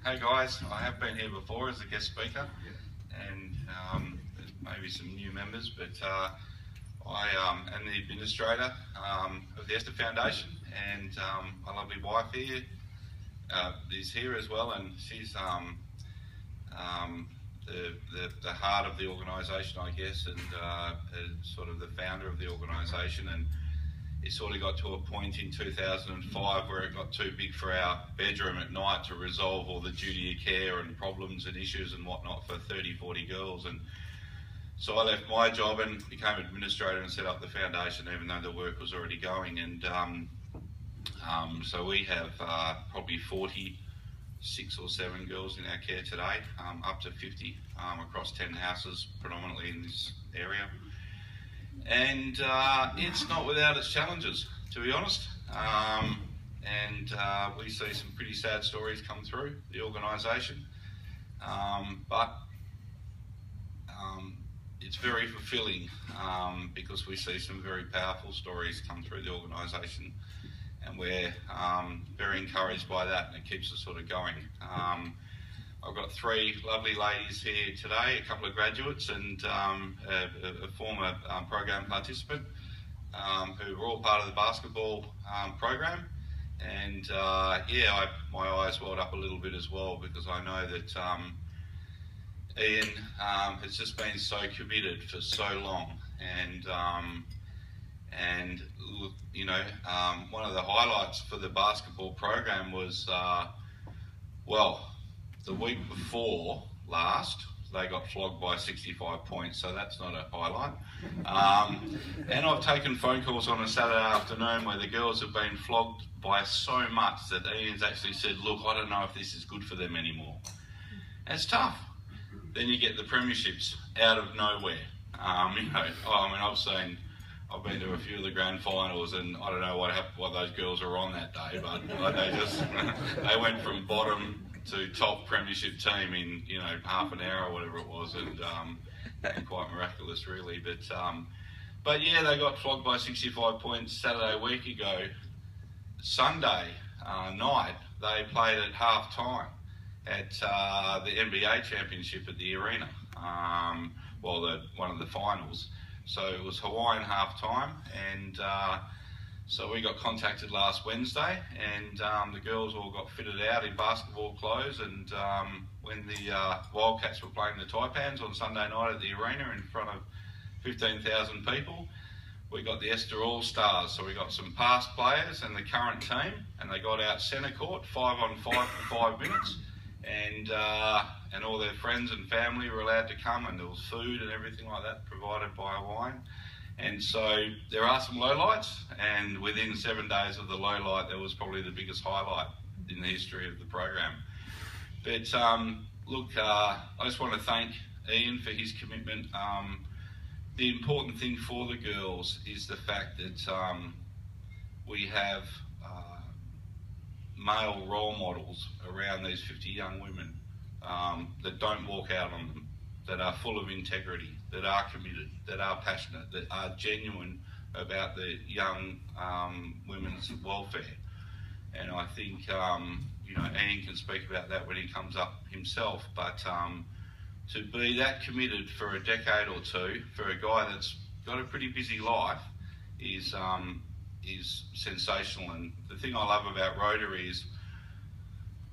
Hey guys, I have been here before as a guest speaker, and there's maybe some new members, but I am the administrator of the Esther Foundation, and my lovely wife here is here as well, and she's the heart of the organisation, I guess, and sort of the founder of the organisation. And it sort of got to a point in 2005 where it got too big for our bedroom at night to resolve all the duty of care and problems and issues and whatnot for 30, 40 girls. And so I left my job and became administrator and set up the foundation, even though the work was already going. And so we have probably 46 or 7 girls in our care today, up to 50 across 10 houses, predominantly in this area. And it's not without its challenges, to be honest. We see some pretty sad stories come through the organisation, but it's very fulfilling because we see some very powerful stories come through the organisation, and we're very encouraged by that, and it keeps us sort of going. I've got 3 lovely ladies here today, a couple of graduates and a former program participant who were all part of the basketball program. And my eyes welled up a little bit as well, because I know that Ian has just been so committed for so long. And you know, one of the highlights for the basketball program was, the week before last, they got flogged by 65 points, so that's not a highlight. And I've taken phone calls on a Saturday afternoon where the girls have been flogged by so much that Ian's actually said, look, I don't know if this is good for them anymore. And it's tough. Then you get the premierships out of nowhere. I've been to a few of the grand finals, and I don't know what those girls were on that day, but they went from bottom to top premiership team in half an hour or whatever it was, and quite miraculous really. But yeah, they got flogged by 65 points Saturday a week ago. Sunday night they played at half time at the NBA championship at the arena, one of the finals. So it was Hawaiian half time, and so we got contacted last Wednesday, and the girls all got fitted out in basketball clothes, and when the Wildcats were playing the Taipans on Sunday night at the arena in front of 15,000 people, we got the Esther All-Stars. So we got some past players and the current team, and they got out centre court 5-on-5 for 5 minutes, and all their friends and family were allowed to come, and there was food and everything like that provided by Hawaiian. And so there are some lowlights, and within 7 days of the lowlight, there was probably the biggest highlight in the history of the program. But look, I just want to thank Ian for his commitment. The important thing for the girls is the fact that we have male role models around these 50 young women that don't walk out on them, that are full of integrity, that are committed, that are passionate, that are genuine about the young women's welfare. And I think Ian can speak about that when he comes up himself, but to be that committed for a decade or two for a guy that's got a pretty busy life is sensational. And the thing I love about Rotary is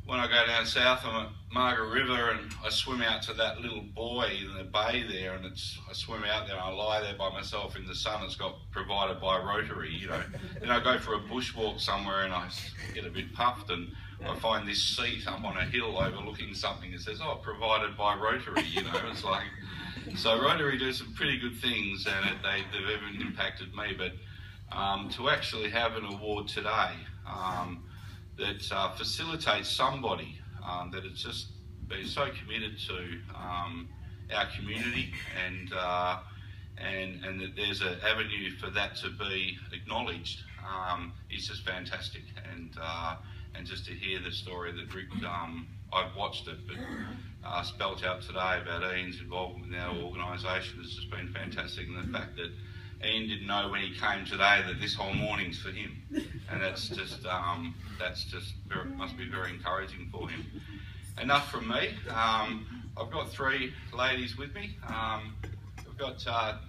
when I go down south, I'm at Margaret River, and I swim out to that little buoy in the bay there, and I swim out there and I lie there by myself in the sun. It's got provided by Rotary, Then I go for a bushwalk somewhere and I get a bit puffed, and I find this seat up on a hill overlooking something that says, oh, provided by Rotary, It's like, so Rotary do some pretty good things, and they've even impacted me. But to actually have an award today that facilitates somebody that has just been so committed to our community, and that there's an avenue for that to be acknowledged is just fantastic. And just to hear the story that Rick, I've watched it, but spelt out today about Ian's involvement in our organisation has just been fantastic, and the fact that Ian didn't know when he came today that this whole morning's for him, and that's just must be very encouraging for him. enough from me. I've got three ladies with me. I've got Gemma.